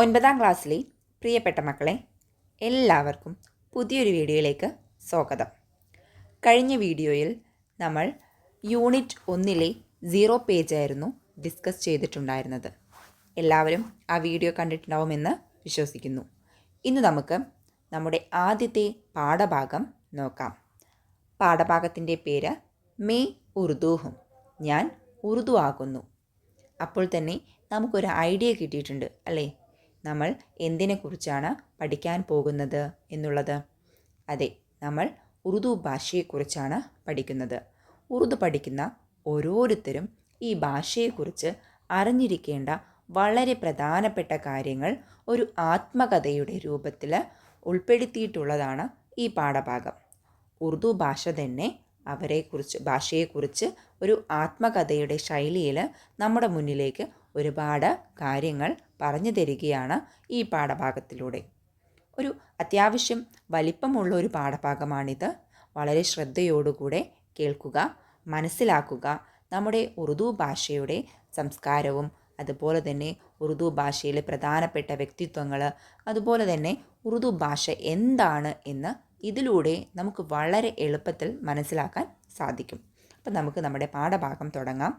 9ാം ക്ലാസ്സിലെ പ്രിയപ്പെട്ട മക്കളെ, എല്ലാവർക്കും പുതിയൊരു വീഡിയോയിലേക്ക് സ്വാഗതം. കഴിഞ്ഞ വീഡിയോയിൽ നമ്മൾ യൂണിറ്റ് 1ലെ 0 പേജായിരുന്നു ഡിസ്കസ് ചെയ്തിട്ടുണ്ടായിരുന്നത്. എല്ലാവരും ആ വീഡിയോ കണ്ടിട്ടുണ്ടാവുമെന്ന് വിശ്വസിക്കുന്നു. ഇന്ന് നമുക്ക് നമ്മുടെ ആദ്യത്തെ പാഠഭാഗം നോക്കാം. പാഠഭാഗത്തിൻ്റെ പേര് മേ ഉറുദൂഹും, ഞാൻ ഉറുദു ആകുന്നു. അപ്പോൾ തന്നെ നമുക്കൊരു ഐഡിയ കിട്ടിയിട്ടുണ്ട് അല്ലേ? നമ്മൾ എന്തിനെക്കുറിച്ചാണ് പഠിക്കാൻ പോകുന്നത് എന്നുള്ളത്. അതെ, നമ്മൾ ഉറുദു ഭാഷയെക്കുറിച്ചാണ് പഠിക്കുന്നത്. ഉറുദു പഠിക്കുന്ന ഓരോരുത്തരും ഈ ഭാഷയെക്കുറിച്ച് അറിഞ്ഞിരിക്കേണ്ട വളരെ പ്രധാനപ്പെട്ട കാര്യങ്ങൾ ഒരു ആത്മകഥയുടെ രൂപത്തിൽ ഉൾപ്പെടുത്തിയിട്ടുള്ളതാണ് ഈ പാഠഭാഗം. ഉറുദു ഭാഷ തന്നെ ഭാഷയെക്കുറിച്ച് ഒരു ആത്മകഥയുടെ ശൈലിയിൽ നമ്മുടെ മുന്നിലേക്ക് ഒരുപാട് കാര്യങ്ങൾ പറഞ്ഞു തരികയാണ് ഈ പാഠഭാഗത്തിലൂടെ. ഒരു അത്യാവശ്യം വലിപ്പമുള്ള ഒരു പാഠഭാഗമാണിത്. വളരെ ശ്രദ്ധയോടുകൂടെ കേൾക്കുക, മനസ്സിലാക്കുക. നമ്മുടെ ഉറുദു ഭാഷയുടെ സംസ്കാരവും അതുപോലെ തന്നെ ഉറുദു ഭാഷയിലെ പ്രധാനപ്പെട്ട വ്യക്തിത്വങ്ങൾ, അതുപോലെ തന്നെ ഉറുദു ഭാഷ എന്താണ് എന്ന് ഇതിലൂടെ നമുക്ക് വളരെ എളുപ്പത്തിൽ മനസ്സിലാക്കാൻ സാധിക്കും. അപ്പം നമുക്ക് നമ്മുടെ പാഠഭാഗം തുടങ്ങാം.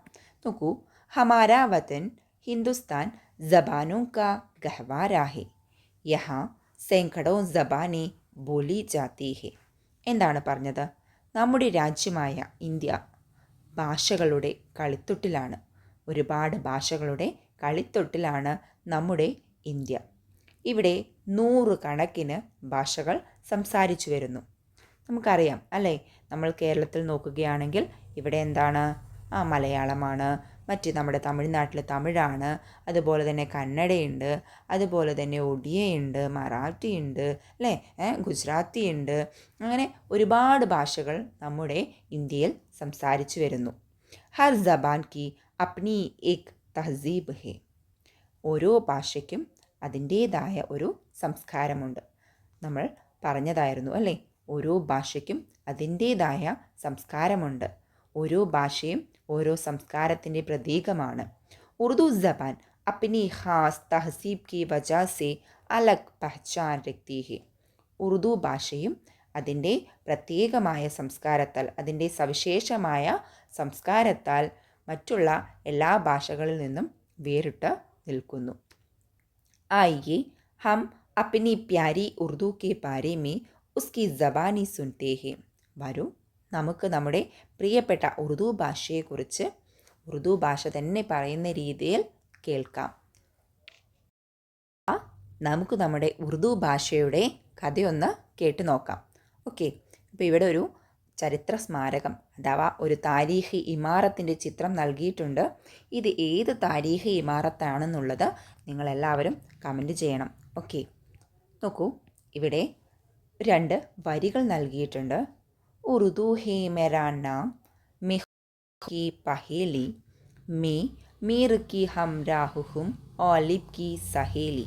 നോക്കൂ, ഹമാരാ വതൻ ഹിന്ദുസ്ഥാൻ ज़बानों का गहवारा है, यहाँ सैकड़ों ज़बानें बोली जाती है. എന്താണ് പറഞ്ഞത്? നമ്മുടെ രാജ്യമായ ഇന്ത്യ ഭാഷകളുടെ കളിത്തൊട്ടിലാണ്. ഒരുപാട് ഭാഷകളുടെ കളിത്തൊട്ടിലാണ് നമ്മുടെ ഇന്ത്യ. ഇവിടെ 100 കണക്കിന് ഭാഷകൾ സംസാരിച്ചു വരുന്നു. നമുക്കറിയാം അല്ലേ? നമ്മൾ കേരളത്തിൽ നോക്കുകയാണെങ്കിൽ ഇവിടെ എന്താണ്? മലയാളമാണ്. മറ്റ് നമ്മുടെ തമിഴ്നാട്ടിൽ തമിഴാണ്. അതുപോലെ തന്നെ കന്നഡയുണ്ട്, അതുപോലെ തന്നെ ഒഡിയയുണ്ട്, മറാഠിയുണ്ട് അല്ലേ, ഗുജറാത്തിയുണ്ട്. അങ്ങനെ ഒരുപാട് ഭാഷകൾ നമ്മുടെ ഇന്ത്യയിൽ സംസാരിച്ചു വരുന്നു. ഹർ ജബാൻ കി അപ്നി ഏക് തഹസീബ് ഹെ. ഓരോ ഭാഷയ്ക്കും അതിൻ്റേതായ ഒരു സംസ്കാരമുണ്ട്. നമ്മൾ പറഞ്ഞതായിരുന്നു അല്ലേ? ഓരോ ഭാഷയ്ക്കും അതിൻ്റേതായ സംസ്കാരമുണ്ട്. ഓരോ ഭാഷയും ഓരോ സംസ്കാരത്തിൻ്റെ പ്രതീകമാണ്. ഉറുദു ജബാൻ അപ്നി ഖാസ് തഹസീബ് കി വജാ സെ അലഗ് പഹ്ചാൻ രഖ്തി ഹെ. ഉറുദു ഭാഷയും അതിൻ്റെ പ്രത്യേകമായ സംസ്കാരത്താൽ, അതിൻ്റെ സവിശേഷമായ സംസ്കാരത്താൽ മറ്റുള്ള എല്ലാ ഭാഷകളിൽ നിന്നും വേറിട്ട് നിൽക്കുന്നു. ആയിയെ ഹം അപ്നി പ്യാരി ഉറുദു കെ ബാരെ മേ ഉസ്കി ജബാനി സുൻതേ ഹെ. വരൂ, നമുക്ക് നമ്മുടെ പ്രിയപ്പെട്ട ഉറുദു ഭാഷയെക്കുറിച്ച് ഉറുദു ഭാഷ തന്നെ പറയുന്ന രീതിയിൽ കേൾക്കാം. നമുക്ക് നമ്മുടെ ഉറുദു ഭാഷയുടെ കഥയൊന്ന് കേട്ടു നോക്കാം. ഓക്കെ, ഇപ്പോൾ ഇവിടെ ഒരു ചരിത്ര സ്മാരകം അഥവാ ഒരു താരീഖി ഇമാറത്തിൻ്റെ ചിത്രം നൽകിയിട്ടുണ്ട്. ഇത് ഏത് താരീഖി ഇമാറത്താണെന്നുള്ളത് നിങ്ങളെല്ലാവരും കമൻറ്റ് ചെയ്യണം. ഓക്കെ, നോക്കൂ, ഇവിടെ 2 വരികൾ നൽകിയിട്ടുണ്ട്. ഉറുദു ഹേ മേരാ നാം മേ की पहेली में मीर की हमराഹും ഓലിബ് की സഹേലി.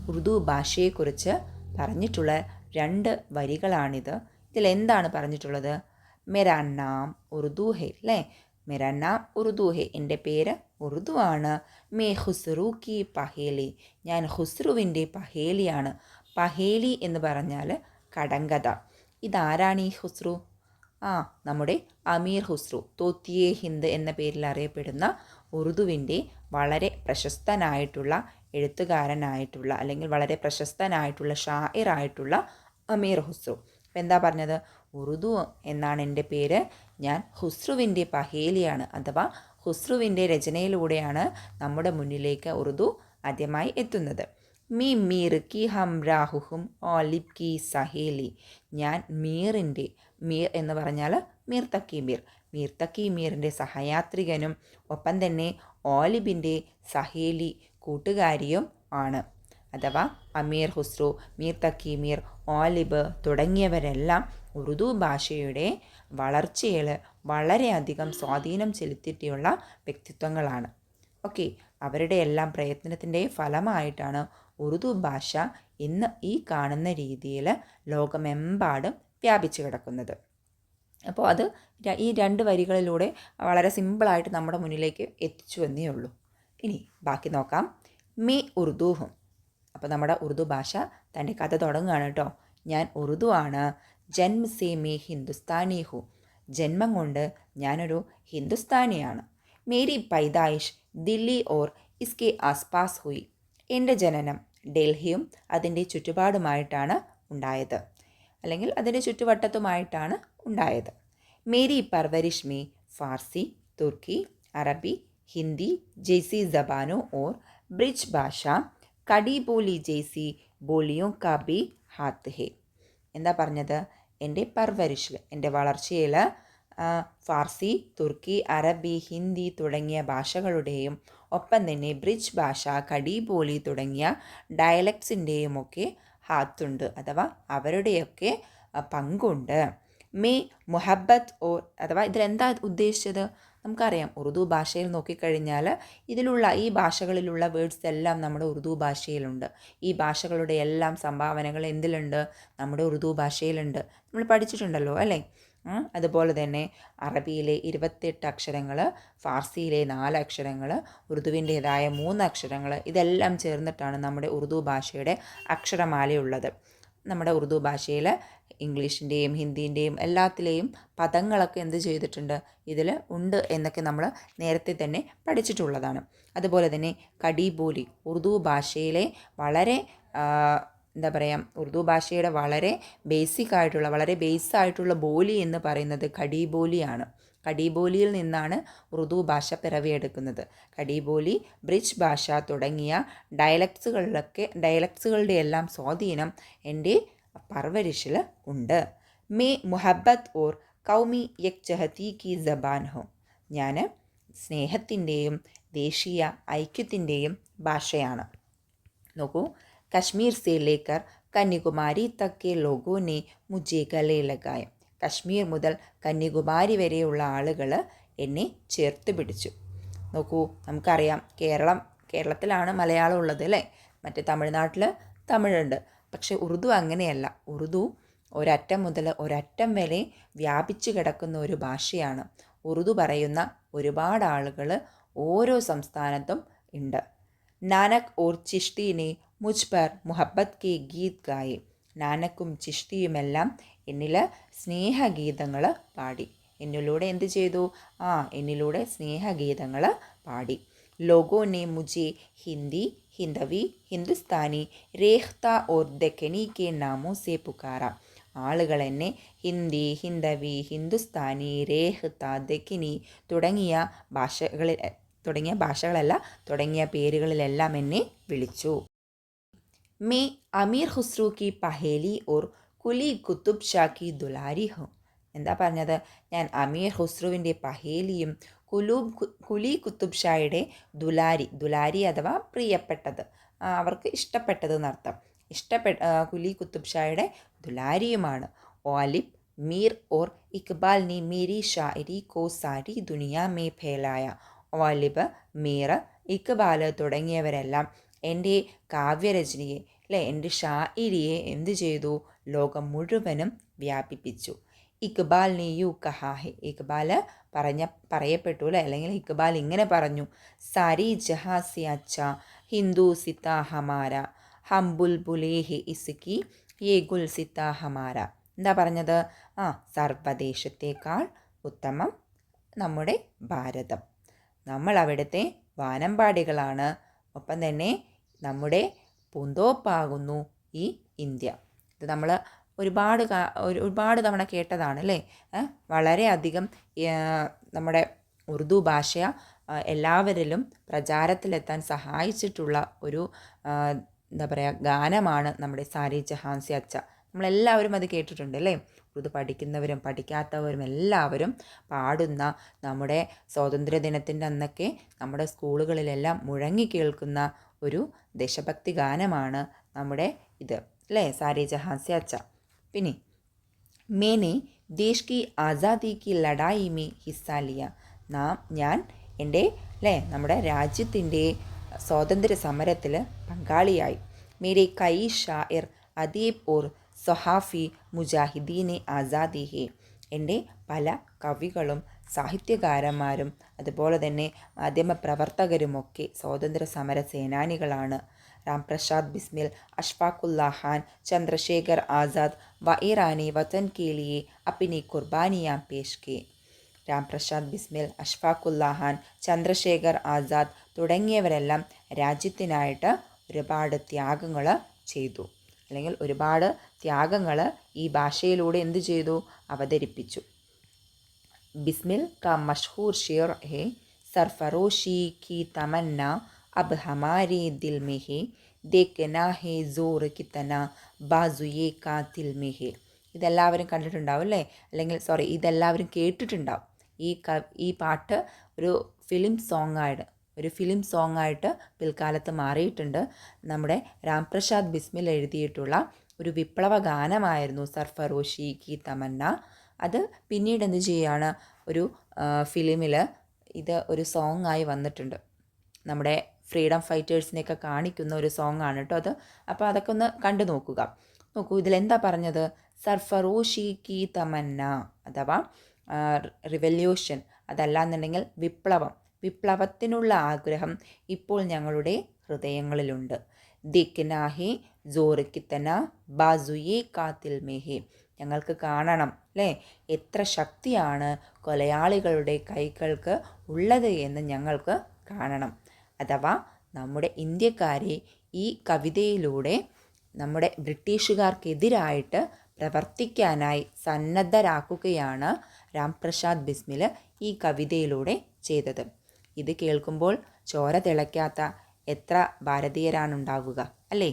ഉറുദു ഭാഷയെക്കുറിച്ച് പറഞ്ഞിട്ടുള്ള 2 വരികളാണിത്. ഇതിലെന്താണ് പറഞ്ഞിട്ടുള്ളത്? മെരാ നാം ഉറുദു ഹേ അല്ലേ? മെരാ നാം ഉറുദു ഹേ, എൻ്റെ പേര് ഉറുദു ആണ്. മേ ഖുസ്രു കി പഹേലി, ഞാൻ ഖുസ്രുവിൻ്റെ പഹേലിയാണ്. പഹേലി എന്ന് പറഞ്ഞാൽ കടങ്കഥ. ഇതാരാണ് ഈ ഖുസ്രു? നമ്മുടെ അമീർ ഖുസ്രു, തോത്തിയെ ഹിന്ദ് എന്ന പേരിൽ അറിയപ്പെടുന്ന ഉറുദുവിൻ്റെ വളരെ പ്രശസ്തനായിട്ടുള്ള എഴുത്തുകാരനായിട്ടുള്ള അല്ലെങ്കിൽ വളരെ പ്രശസ്തനായിട്ടുള്ള ഷാഇറായിട്ടുള്ള അമീർ ഖുസ്രു. അപ്പം എന്താ പറഞ്ഞത്? ഉറുദു എന്നാണ് എൻ്റെ പേര്, ഞാൻ ഖുസ്രുവിൻ്റെ പഹേലിയാണ്. അഥവാ ഖുസ്രുവിൻ്റെ രചനയിലൂടെയാണ് നമ്മുടെ മുന്നിലേക്ക് ഉറുദു ആദ്യമായി എത്തുന്നത്. മീർ കി ഹംരാഹും ഓലിബ് കി സഹേലി, ഞാൻ മീറിൻ്റെ, മീർ എന്ന് പറഞ്ഞാൽ മീർ തക്കി മീറിൻ്റെ സഹയാത്രികനും ഒപ്പം തന്നെ ഓലിബിൻ്റെ സഹേലി കൂട്ടുകാരിയും ആണ്. അഥവാ അമീർ ഖുസ്രു, മീർ തക്കി മീർ, ഓലിബ് തുടങ്ങിയവരെല്ലാം ഉറുദു ഭാഷയുടെ വളർച്ചയിൽ വളരെയധികം സ്വാധീനം ചെലുത്തിയിട്ടുള്ള വ്യക്തിത്വങ്ങളാണ്. ഓക്കെ, അവരുടെ എല്ലാം പ്രയത്നത്തിൻ്റെ ഫലമായിട്ടാണ് ഉറുദു ഭാഷ ഇന്ന് ഈ കാണുന്ന രീതിയിൽ ലോകമെമ്പാടും വ്യാപിച്ചു കിടക്കുന്നത്. അപ്പോൾ അത് ഈ 2 വരികളിലൂടെ വളരെ സിമ്പിളായിട്ട് നമ്മുടെ മുന്നിലേക്ക് എത്തിച്ചു എന്നേ ഉള്ളൂ. ഇനി ബാക്കി നോക്കാം. മേ ഉറുദുഹും, അപ്പോൾ നമ്മുടെ ഉറുദു ഭാഷ തൻ്റെ കഥ തുടങ്ങുകയാണ് കേട്ടോ. ഞാൻ ഉറുദു ആണ്. ജന്മ സേ മേ ഹിന്ദുസ്ഥാനി ഹു. ജന്മം കൊണ്ട് ഞാനൊരു ഹിന്ദുസ്ഥാനിയാണ്. മേരി പൈദായിഷ് ദില്ലി ഓർ ഇസ്കെ ആസ്പാസ് ഹുയി. എൻ്റെ ജനനം ഡൽഹിയും അതിൻ്റെ ചുറ്റുപാടുമായിട്ടാണ് ഉണ്ടായത്, അല്ലെങ്കിൽ അതിൻ്റെ ചുറ്റുവട്ടത്തുമായിട്ടാണ് ഉണ്ടായത്. മേരി പർവരിഷ് മേ ഫാർസി, തുർക്കി, അറബി, ഹിന്ദി ജैसी ज़बानों और ब्रिज भाषा കടി ബോലി ജെയ്സി ബോലിയോ കാ ബി ഹാത്ത് ഹേ. എന്താ പറഞ്ഞത്? എൻ്റെ പർവരിഷിൽ, എൻ്റെ വളർച്ചയിൽ ഫാർസി, തുർക്കി, അറബി, ഹിന്ദി തുടങ്ങിയ ഭാഷകളുടെയും ഒപ്പം തന്നെ ബ്രിജ് ഭാഷ, കടി ബോലി തുടങ്ങിയ ഡയലക്ട്സിൻ്റെയും ഒക്കെ ഹാത്തുണ്ട്, അഥവാ അവരുടെയൊക്കെ പങ്കുണ്ട്. മേ മുഹബത്ത് ഓർ, അഥവാ ഇതിലെന്താ ഉദ്ദേശിച്ചത്? നമുക്കറിയാം, ഉറുദു ഭാഷയിൽ നോക്കിക്കഴിഞ്ഞാൽ ഇതിലുള്ള ഈ ഭാഷകളിലുള്ള വേർഡ്സ് എല്ലാം നമ്മുടെ ഉറുദു ഭാഷയിലുണ്ട്. ഈ ഭാഷകളുടെ എല്ലാം സംഭാവനകൾ എന്തിലുണ്ട്? നമ്മുടെ ഉറുദു ഭാഷയിലുണ്ട്. നമ്മൾ പഠിച്ചിട്ടുണ്ടല്ലോ അല്ലേ? അതുപോലെ തന്നെ അറബിയിലെ 28 അക്ഷരങ്ങൾ, ഫാർസിയിലെ 4 അക്ഷരങ്ങൾ, ഉറുദുവിൻ്റേതായ 3 അക്ഷരങ്ങൾ, ഇതെല്ലാം ചേർന്നിട്ടാണ് നമ്മുടെ ഉറുദു ഭാഷയുടെ അക്ഷരമാലയുള്ളത്. നമ്മുടെ ഉറുദു ഭാഷയിൽ ഇംഗ്ലീഷിൻ്റെയും ഹിന്ദീൻ്റെയും എല്ലാത്തിലെയും പദങ്ങളൊക്കെ എന്ത് ചെയ്തിട്ടുണ്ട്? ഇതിൽ ഉണ്ട് എന്നൊക്കെ നമ്മൾ നേരത്തെ തന്നെ പഠിച്ചിട്ടുള്ളതാണ്. അതുപോലെ തന്നെ കടി ബോലി, ഉറുദു ഭാഷയിലെ വളരെ എന്താ പറയുക, ഉറുദു ഭാഷയുടെ വളരെ ബേസിക്കായിട്ടുള്ള, വളരെ ബേസായിട്ടുള്ള ബോലി എന്ന് പറയുന്നത് കടി ബോലിയാണ്. കടി ബോലിയിൽ നിന്നാണ് ഉറുദു ഭാഷ പിറവിയെടുക്കുന്നത്. കടി ബോലി, ബ്രിജ് ഭാഷ തുടങ്ങിയ ഡയലക്ട്സുകളുടെ എല്ലാം സ്വാധീനം എൻ്റെ പർവരിഷിൽ ഉണ്ട്. മേ മുഹബത്ത് ഓർ കൗമി യക് ചഹത്തി കി ജബാൻ ഹോ. ഞാൻ സ്നേഹത്തിൻ്റെയും ദേശീയ ഐക്യത്തിൻ്റെയും ഭാഷയാണ്. നോക്കൂ, Kashmir say Laker Kanyakumari Tak K logo നെ മുझे ഗലെ ലഗായ. കശ്മീർ മുതൽ കന്യാകുമാരി വരെയുള്ള ആളുകൾ എന്നെ ചേർത്ത് പിടിച്ചു. നോക്കൂ, നമുക്കറിയാം കേരളത്തിലാണ് മലയാളം ഉള്ളത് അല്ലേ? മറ്റേ തമിഴ്നാട്ടിൽ തമിഴുണ്ട്. പക്ഷേ ഉറുദു അങ്ങനെയല്ല. ഉറുദു ഒരറ്റം മുതൽ ഒരറ്റം വരെ വ്യാപിച്ചു കിടക്കുന്ന ഒരു ഭാഷയാണ്. ഉറുദു പറയുന്ന ഒരുപാട് ആളുകൾ ഓരോ സംസ്ഥാനത്തും ഉണ്ട്. നാനക് ഓർ ചിഷ്തീനെ മുझ पर മുഹബത്ത് കെ ഗീത് ഗായെ. നാനക്കും ചിഷ്തിയുമെല്ലാം എന്നിൽ സ്നേഹഗീതങ്ങൾ പാടി. എന്നിലൂടെ എന്ത് ചെയ്തു? എന്നിലൂടെ സ്നേഹഗീതങ്ങൾ പാടി. ലോഗോ നെ മുझे Hindi, Hindawi, Hindustani, രേഖ്ത or ദക്കനി K നാമോ സെ പുകാര. ആളുകൾ എന്നെ ഹിന്ദി, ഹിന്ദവി, ഹിന്ദുസ്ഥാനി, രേഖ്ത, ദക്കിനി തുടങ്ങിയ പേരുകളിലെല്ലാം എന്നെ വിളിച്ചു. May Ameer Khusrau Ki പഹേലി or കുലി കുത്തുബ് ഷാ കി ദുലാരി ഹോ. എന്താ പറഞ്ഞത്? ഞാൻ അമീർ ഖുസ്രുവിൻ്റെ പഹേലിയും കുലി കുത്തുബ് ഷായുടെ ദുലാരി അഥവാ പ്രിയപ്പെട്ടത്, അവർക്ക് ഇഷ്ടപ്പെട്ടത് എന്നർത്ഥം. കുലി കുത്തുബ് ഷായുടെ ദുലാരിയുമാണ്. ഓലിബ്, മീർ ഓർ ഇക്ബാൽ നെ മേരി ഷായരി കോ സാരി ദുനിയ മേ ഫേലായ. ഓലിബ്, മീർ, ഇക്ബാൽ തുടങ്ങിയവരെല്ലാം എൻ്റെ കാവ്യരചനയെ എൻ്റെ ഷായിരിയെ എന്ത് ചെയ്തു? ലോകം മുഴുവനും വ്യാപിപ്പിച്ചു. ഇക്ബാൽ നെ യു കഹാ ഹെ. ഇക്ബാൽ പറയപ്പെട്ടു അല്ലെങ്കിൽ ഇക്ബാൽ ഇങ്ങനെ പറഞ്ഞു: സാരി ജഹാ സെ അച്ഛാ ഹിന്ദു സിത്താ ഹമാര, ഹം ബുൽബുലേ ഹെ ഇസ്കി യേ ഗുൽ സിത്താ ഹമാര. എന്താ പറഞ്ഞത്? സർവദേശത്തേക്കാൾ ഉത്തമം നമ്മുടെ ഭാരതം, നമ്മൾ അവിടുത്തെ വാനമ്പാടികളാണ്, ഒപ്പം തന്നെ നമ്മുടെ പൂന്തോപ്പാകുന്നു ഈ ഇന്ത്യ. ഇത് നമ്മൾ ഒരുപാട് തവണ കേട്ടതാണ് അല്ലേ? വളരെയധികം നമ്മുടെ ഉറുദു ഭാഷ എല്ലാവരിലും പ്രചാരത്തിലെത്താൻ സഹായിച്ചിട്ടുള്ള ഒരു എന്താ പറയുക ഗാനമാണ് നമ്മുടെ സാരി ജഹാൻ സെ അച്ഛ. നമ്മളെല്ലാവരും അത് കേട്ടിട്ടുണ്ട് അല്ലേ? ഉറുദു പഠിക്കുന്നവരും പഠിക്കാത്തവരും എല്ലാവരും പാടുന്ന, നമ്മുടെ സ്വാതന്ത്ര്യദിനത്തിൻ്റെ അന്നൊക്കെ നമ്മുടെ സ്കൂളുകളിലെല്ലാം മുഴങ്ങി കേൾക്കുന്ന ഒരു ദേശഭക്തി ഗാനമാണ് നമ്മുടെ ഇത് അല്ലേ? സാരി ജഹാൻ സെ അച്ഛ. പിന്നെ മേനെ ദേശ് കി ആസാദി കി ലഡായി മേ ഹിസ്സ ലിയ. ഞാൻ എൻ്റെ നമ്മുടെ രാജ്യത്തിൻ്റെ സ്വാതന്ത്ര്യ സമരത്തിൽ പങ്കാളിയായി. മേരെ കൈ ഷായർ, അദീബ് ഓർ സൊഹാഫി മുജാഹിദീനെ ആസാദി ഹെ. എൻ്റെ പല കവികളും സാഹിത്യകാരന്മാരും അതുപോലെ തന്നെ മാധ്യമപ്രവർത്തകരുമൊക്കെ സ്വാതന്ത്ര്യ സമര സേനാനികളാണ്. രാംപ്രസാദ് ബിസ്മിൽ, അഷ്ഫാഖുല്ലാ ഖാൻ, ചന്ദ്രശേഖർ ആസാദ് വ ഇറാനി വതൻ കെ ലിയെ അപ്നി ഖുർബാനിയാ പേഷ് കി. രാംപ്രസാദ് ബിസ്മിൽ, അഷ്ഫാഖുല്ലാ ഖാൻ, ചന്ദ്രശേഖർ ആസാദ് തുടങ്ങിയവരെല്ലാം രാജ്യത്തിനായിട്ട് ഒരുപാട് ത്യാഗങ്ങൾ ചെയ്തു, അല്ലെങ്കിൽ ഒരുപാട് ത്യാഗങ്ങൾ ഈ ഭാഷയിലൂടെ എന്ത് ചെയ്തു, അവതരിപ്പിച്ചു. बिस्मिल का मशहूर शेर है, सरफरोशी की तमन्ना अब हमारे दिल में है, देखना है जोर कितना बाजुए कातिल में है. ഇതെല്ലാവരും കണ്ടിട്ടുണ്ടാവും അല്ലേ, അല്ലെങ്കിൽ ഇതെല്ലാവരും കേട്ടിട്ടുണ്ടാവും. ഈ പാട്ട് ഒരു ഫിലിം സോങ്ങായിട്ട് പിൽക്കാലത്ത് മാറിയിട്ടുണ്ട്. നമ്മുടെ രാംപ്രസാദ് ബിസ്മിൽ എഴുതിയിട്ടുള്ള ഒരു വിപ്ലവ ഗാനമായിരുന്നു സർഫറോഷി കി തമന്ന. അത് പിന്നീട് എന്ത് ചെയ്യുകയാണ്, ഒരു ഫിലിമിൽ ഇത് ഒരു സോങ്ങായി വന്നിട്ടുണ്ട്. നമ്മുടെ ഫ്രീഡം ഫൈറ്റേഴ്സിനെയൊക്കെ കാണിക്കുന്ന ഒരു സോങ്ങാണ് കേട്ടോ അത്. അപ്പോൾ അതൊക്കെ ഒന്ന് കണ്ടു നോക്കൂ. ഇതിലെന്താ പറഞ്ഞത്, സർഫറോഷി കി തമന്ന അഥവാ റിവല്യൂഷൻ, അതല്ലാന്നുണ്ടെങ്കിൽ വിപ്ലവത്തിനുള്ള ആഗ്രഹം ഇപ്പോൾ ഞങ്ങളുടെ ഹൃദയങ്ങളിലുണ്ട്. ദിക്നാ ഹെ ജോർ കിത്തന ബാസുയെ കാതിൽ മേ ഹെ. ഞങ്ങൾക്ക് കാണണം അല്ലേ, എത്ര ശക്തിയാണ് കൊലയാളികളുടെ കൈകൾക്ക് ഉള്ളത് എന്ന് ഞങ്ങൾക്ക് കാണണം. അഥവാ നമ്മുടെ ഇന്ത്യക്കാരെ ഈ കവിതയിലൂടെ നമ്മുടെ ബ്രിട്ടീഷുകാർക്കെതിരായിട്ട് പ്രവർത്തിക്കാനായി സന്നദ്ധരാക്കുകയാണ് രാംപ്രസാദ് ബിസ്മിൽ ഈ കവിതയിലൂടെ ചെയ്തത്. ഇത് കേൾക്കുമ്പോൾ ചോര തിളയ്ക്കാത്ത എത്ര ഭാരതീയരാണുണ്ടാവുക അല്ലേ.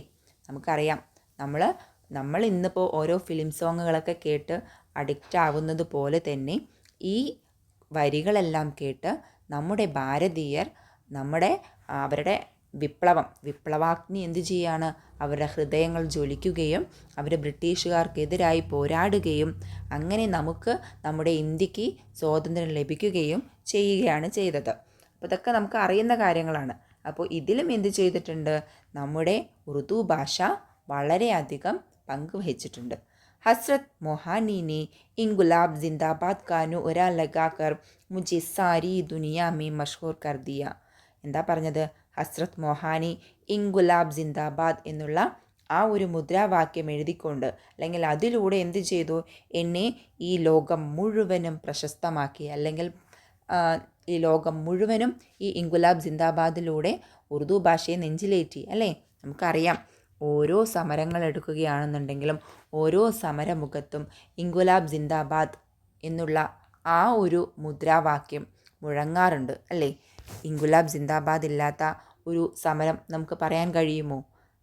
നമുക്കറിയാം, നമ്മൾ ഇന്നിപ്പോൾ ഓരോ ഫിലിം സോങ്ങുകളൊക്കെ കേട്ട് അഡിക്റ്റ് ആവുന്നത് പോലെ തന്നെ ഈ വരികളെല്ലാം കേട്ട് നമ്മുടെ ഭാരതീയർ അവരുടെ വിപ്ലവാഗ്നി എന്ത് ചെയ്യാണ്, അവരുടെ ഹൃദയങ്ങൾ ജ്വലിക്കുകയും അവർ ബ്രിട്ടീഷുകാർക്കെതിരായി പോരാടുകയും അങ്ങനെ നമുക്ക് നമ്മുടെ ഇന്ത്യക്ക് സ്വാതന്ത്ര്യം ലഭിക്കുകയും ചെയ്യുകയാണ് ചെയ്തത്. അപ്പോൾ ഇതൊക്കെ നമുക്ക് അറിയുന്ന കാര്യങ്ങളാണ്. അപ്പോൾ ഇതിലും എന്ത് ചെയ്തിട്ടുണ്ട്, നമ്മുടെ ഉറുദു ഭാഷ വളരെയധികം പങ്കുവഹിച്ചിട്ടുണ്ട്. ഹസ്രത്ത് മൊഹാനി ने इनकलाब जिंदाबाद का नुरा लगाकर मुझे सारी दुनिया में मशहूर कर दिया. എന്താ പറഞ്ഞത്, ഹസ്രത്ത് മൊഹാനി ഇൻകുലാബ് ജിന്ദാബാദ് എന്നുള്ള ആ ഒരു മുദ്രാവാക്യം എഴുതിക്കൊണ്ട്, അല്ലെങ്കിൽ അതിലൂടെ എന്ത് ചെയ്തു, എന്നെ ഈ ലോകം മുഴുവനും പ്രശസ്തമാക്കി, അല്ലെങ്കിൽ ഈ ലോകം മുഴുവനും ഈ ഇൻകുലാബ് ജിന്ദാബാദിലൂടെ ഉറുദു ഭാഷയെ നെഞ്ചിലേറ്റി അല്ലേ. നമുക്കറിയാം, ഓരോ സമരങ്ങൾ എടുക്കുകയാണെന്നുണ്ടെങ്കിലും ഓരോ സമരമുഖത്തും ഇൻകുലാബ് ജിന്ദാബാദ് എന്നുള്ള ആ ഒരു മുദ്രാവാക്യം മുഴങ്ങാറുണ്ട് അല്ലേ. ഇൻകുലാബ് ജിന്ദാബാദ് ഇല്ലാത്ത ഒരു സമരം നമുക്ക് പറയാൻ കഴിയുമോ?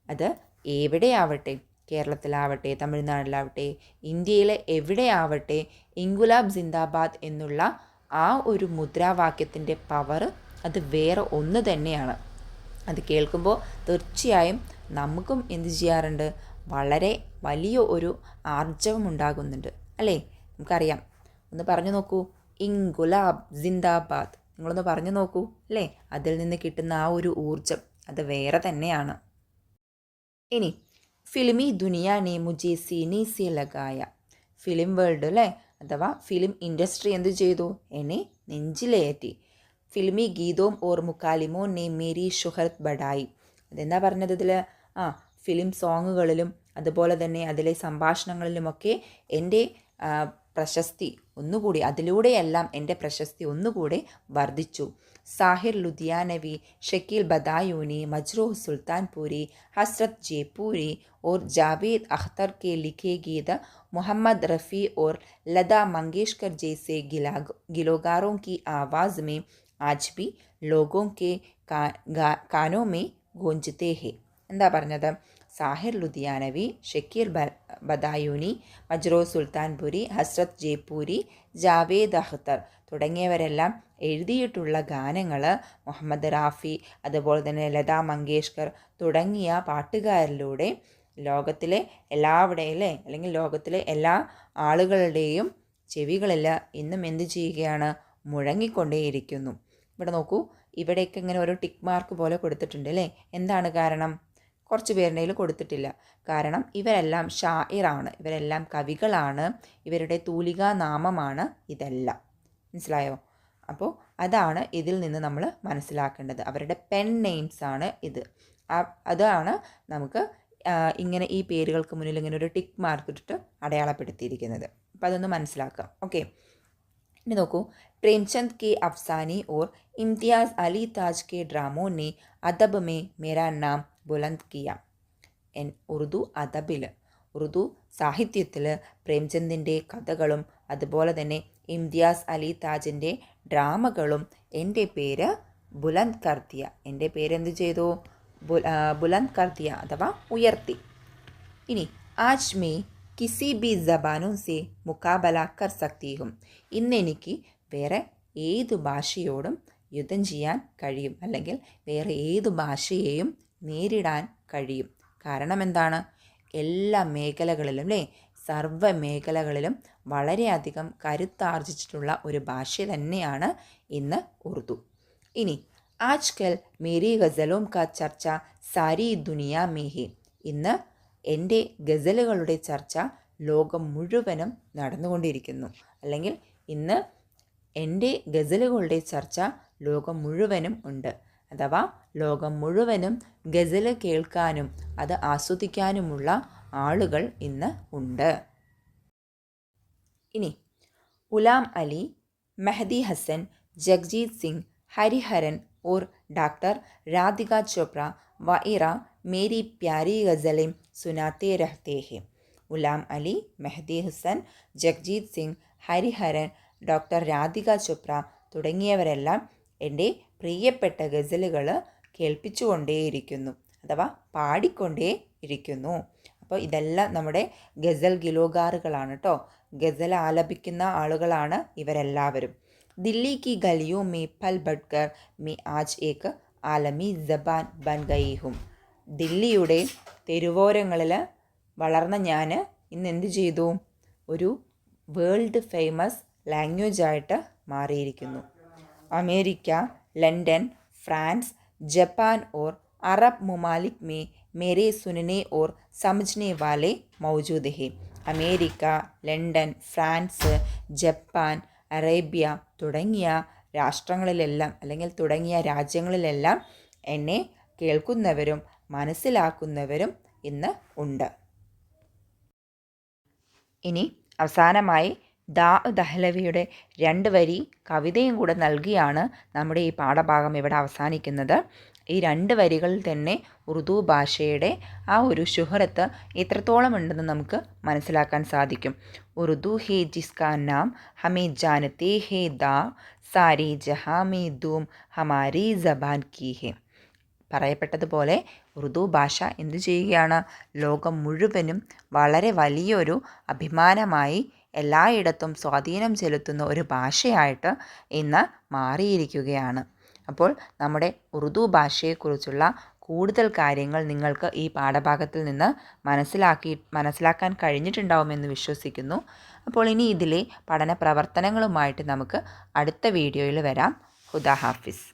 അത് എവിടെയാവട്ടെ, കേരളത്തിലാവട്ടെ, തമിഴ്നാട്ടിലാവട്ടെ, ഇന്ത്യയിലെ എവിടെയാവട്ടെ, ഇൻകുലാബ് ജിന്ദാബാദ് എന്നുള്ള ആ ഒരു മുദ്രാവാക്യത്തിൻ്റെ പവർ അത് വേറെ ഒന്ന് തന്നെയാണ്. അത് കേൾക്കുമ്പോൾ തീർച്ചയായും നമുക്കും എന്ത് ചെയ്യാറുണ്ട്, വളരെ വലിയ ഒരു ആർജവം ഉണ്ടാകുന്നുണ്ട് അല്ലേ. നമുക്കറിയാം, ഒന്ന് പറഞ്ഞു നോക്കൂ, ഇൻകുലാബ് ജിന്ദാബാദ്, നിങ്ങളൊന്ന് പറഞ്ഞു നോക്കൂ അല്ലേ. അതിൽ നിന്ന് കിട്ടുന്ന ആ ഒരു ഊർജം അത് വേറെ തന്നെയാണ്. ഇനി ഫിലിമി ദുനിയാനെ മുജെ സീനി സി ലഗായ. ഫിലിം വേൾഡ് അല്ലേ, അഥവാ ഫിലിം ഇൻഡസ്ട്രി എന്ത് ചെയ്തു, എന്നെ നെഞ്ചിലേറ്റി. ഫിലിമി ഗീതോം ഓർ മുക്കാലിമോ നെ മേരി ഷുഹറത്ത് ബഡായി. അതെന്താ പറഞ്ഞത് ഇതിൽ, ഫിലിം സോങ്ങുകളിലും അതുപോലെ തന്നെ അതിലെ സംഭാഷണങ്ങളിലുമൊക്കെ എൻ്റെ പ്രശസ്തി ഒന്നുകൂടി, അതിലൂടെയെല്ലാം എൻ്റെ പ്രശസ്തി ഒന്നുകൂടെ വർദ്ധിച്ചു. സാഹിർ ലുധിയാനവി, ഷക്കീൽ ബദായൂനി, മജ്റൂഹ് സുൽത്താൻപൂരി, ഹസ്രത്ത് ജയ്പൂരി और जावेद अख्तर के लिखे गीत मोहम्मद रफ़ी और लता मंगेशकर जैसे गिलोकारों की आवाज़ में आज भी लोगों के कानों में गूंजते हैं. എന്താ പറഞ്ഞത്, സാഹിർ ലുധിയാനവി, ഷക്കീർ ബദായൂനി, മജ്റൂഹ് സുൽത്താൻപുരി, ഹസ്രത്ത് ജയ്പൂരി, ജാവേദ് അഖ്തർ തുടങ്ങിയവരെല്ലാം എഴുതിയിട്ടുള്ള ഗാനങ്ങൾ മുഹമ്മദ് റാഫി, അതുപോലെ തന്നെ ലതാ മങ്കേഷ്കർ തുടങ്ങിയ പാട്ടുകാരിലൂടെ ലോകത്തിലെ എല്ലാവിടെയല്ലേ, അല്ലെങ്കിൽ ലോകത്തിലെ എല്ലാ ആളുകളുടെയും ചെവികളിൽ ഇന്നും എന്ത് ചെയ്യുകയാണ്, മുഴങ്ങിക്കൊണ്ടേയിരിക്കുന്നു. ഇവിടെ നോക്കൂ, ഇവിടെയൊക്കെ ഇങ്ങനെ ഒരു ടിക്ക് മാർക്ക് പോലെ കൊടുത്തിട്ടുണ്ട് അല്ലേ. എന്താണ് കാരണം? കുറച്ച് പേരുടെയിൽ കൊടുത്തിട്ടില്ല. കാരണം ഇവരെല്ലാം ഷായിറാണ്, ഇവരെല്ലാം കവികളാണ്, ഇവരുടെ തൂലികാ നാമമാണ് ഇതെല്ലാം. മനസ്സിലായോ? അപ്പോൾ അതാണ് ഇതിൽ നിന്ന് നമ്മൾ മനസ്സിലാക്കേണ്ടത്. അവരുടെ പെൻ നെയിംസ് ആണ് ഇത്. അതാണ് നമുക്ക് ഇങ്ങനെ ഈ പേരുകൾക്ക് മുന്നിൽ ഇങ്ങനെ ഒരു ടിക്ക് മാർക്ക് ഇട്ടിട്ട് അടയാളപ്പെടുത്തിയിരിക്കുന്നത്. അപ്പോൾ അതൊന്ന് മനസ്സിലാക്കാം. ഓക്കെ, ഇനി നോക്കൂ. പ്രേംചന്ദ് के अफसाने और इम्तियाज़ अली ताज के ड्रामों ने अदब में मेरा नाम बुलंद किया. ഉറുദു അദബിൽ, ഉറുദു സാഹിത്യത്തിൽ പ്രേംചന്ദിൻ്റെ കഥകളും അതുപോലെ തന്നെ ഇംതിയാസ് അലി താജിൻ്റെ ഡ്രാമകളും എൻ്റെ പേര് ബുലന്ദ് കർത്തിയ, എൻ്റെ പേരെന്ത് ചെയ്തു? ബുലന്ദ് കർത്തിയ അഥവാ ഉയർത്തി. ഇനി ആജ് മേ കിസി ബി ജബാനോ സെ മുക്കാബല കർ സക്തി ഹും, ഇന്നെനിക്ക് വേറെ ഏതു ഭാഷയോടും യുദ്ധം ചെയ്യാൻ കഴിയും, അല്ലെങ്കിൽ വേറെ ഏതു ഭാഷയെയും നേരിടാൻ കഴിയും. കാരണം എന്താണ്? എല്ലാ മേഖലകളിലും സർവ്വ മേഖലകളിലും വളരെയധികം കരുത്താർജിച്ചിട്ടുള്ള ഒരു ഭാഷ തന്നെയാണ് ഇന്ന് ഉറുദു. ഇനി ആജ്കൽ മേരി ഗസലോം കാ ചർച്ച സാരി ദുനിയ മേ ഹെ, ഇന്ന് എൻ്റെ ഗസലുകളുടെ ചർച്ച ലോകം മുഴുവനും നടന്നുകൊണ്ടിരിക്കുന്നു. അല്ലെങ്കിൽ ഇന്ന് എൻ്റെ ഗസലുകളുടെ ചർച്ച ലോകം മുഴുവനും ഉണ്ട്. അഥവാ ലോകം മുഴുവനും ഗസൽ കേൾക്കാനും അത് ആസ്വദിക്കാനുമുള്ള ആളുകൾ ഇന്ന് ഉണ്ട്. ഇനി ഗുലാം അലി, മെഹദി ഹസൻ, ജഗ്ജീത് സിംഗ്, ഹരിഹരൻ और डॉक्टर राधिका चोपड़ा वगैरह मेरी प्यारी गज़लें सुनाते रहते हैं. ഗുലാം അലി, മെഹദി ഹസൻ, ജഗ്ജീത് സിംഗ്, ഹരിഹരൻ, ഡോക്ടർ രാധിക ചോപ്ര തുടങ്ങിയവരെല്ലാം എൻ്റെ പ്രിയപ്പെട്ട ഗസലുകൾ കേൾപ്പിച്ചുകൊണ്ടേയിരിക്കുന്നു, അഥവാ പാടിക്കൊണ്ടേ ഇരിക്കുന്നു. അപ്പോൾ ഇതെല്ലാം നമ്മുടെ ഗസൽ ഗിലോഗാറുകളാണ് കേട്ടോ. ഗസൽ ആലപിക്കുന്ന ആളുകളാണ് ഇവരെല്ലാവരും. ദില്ലി की गलियों में पल बढ़कर मैं आज एक आलमी ज़बान बन गई हूँ. ദില്ലിയുടെ തെരുവോരങ്ങളിൽ വളർന്ന ഞാൻ ഇന്ന് എന്ത് ചെയ്തു? ഒരു വേൾഡ് ഫേമസ് ലാംഗ്വേജായിട്ട് മാറിയിരിക്കുന്നു. അമേരിക്ക, ലണ്ടൻ, ഫ്രാൻസ്, ജപ്പാൻ और अरब मुमालिक में मेरे सुनने और समझने वाले मौजूद हैं. America, London, France, Japan, Arabia തുടങ്ങിയ രാഷ്ട്രങ്ങളിലെല്ലാം അല്ലെങ്കിൽ തുടങ്ങിയ രാജ്യങ്ങളിലെല്ലാം എന്നെ കേൾക്കുന്നവരും മനസ്സിലാക്കുന്നവരും ഇന്ന് ഉണ്ട്. ഇനി അവസാനമായി ദഹ്ലവിയുടെ 2 വരി കവിതയും കൂടെ നൽകിയാണ് നമ്മുടെ ഈ പാഠഭാഗം ഇവിടെ അവസാനിക്കുന്നത്. ഈ 2 വരികളിൽ തന്നെ ഉറുദു ഭാഷയുടെ ആ ഒരു ശുഹറത്ത് എത്രത്തോളം ഉണ്ടെന്ന് നമുക്ക് മനസ്സിലാക്കാൻ സാധിക്കും. ഉറുദു ഹേ ജിസ്കാ നാം ഹമേ ജാനത്തെ ഹേ ദാ സാരി ജഹാ മേ ധൂം ഹമാരി ജബാൻ കി ഹേ. പറയപ്പെട്ടതുപോലെ ഉറുദു ഭാഷ എന്തു ചെയ്യുകയാണ്? ലോകം മുഴുവനും വളരെ വലിയൊരു അഭിമാനമായി എല്ലായിടത്തും സ്വാധീനം ചെലുത്തുന്ന ഒരു ഭാഷയായിട്ട് ഇന്ന് മാറിയിരിക്കുകയാണ്. അപ്പോൾ നമ്മുടെ ഉറുദു ഭാഷയെക്കുറിച്ചുള്ള കൂടുതൽ കാര്യങ്ങൾ നിങ്ങൾക്ക് ഈ പാഠഭാഗത്തിൽ നിന്ന് മനസ്സിലാക്കാൻ കഴിഞ്ഞിട്ടുണ്ടാവുമെന്ന് വിശ്വസിക്കുന്നു. അപ്പോൾ ഇനി ഇതിലെ പഠന പ്രവർത്തനങ്ങളുമായിട്ട് നമുക്ക് അടുത്ത വീഡിയോയിൽ വരാം. ഹുദാ ഹാഫിസ്.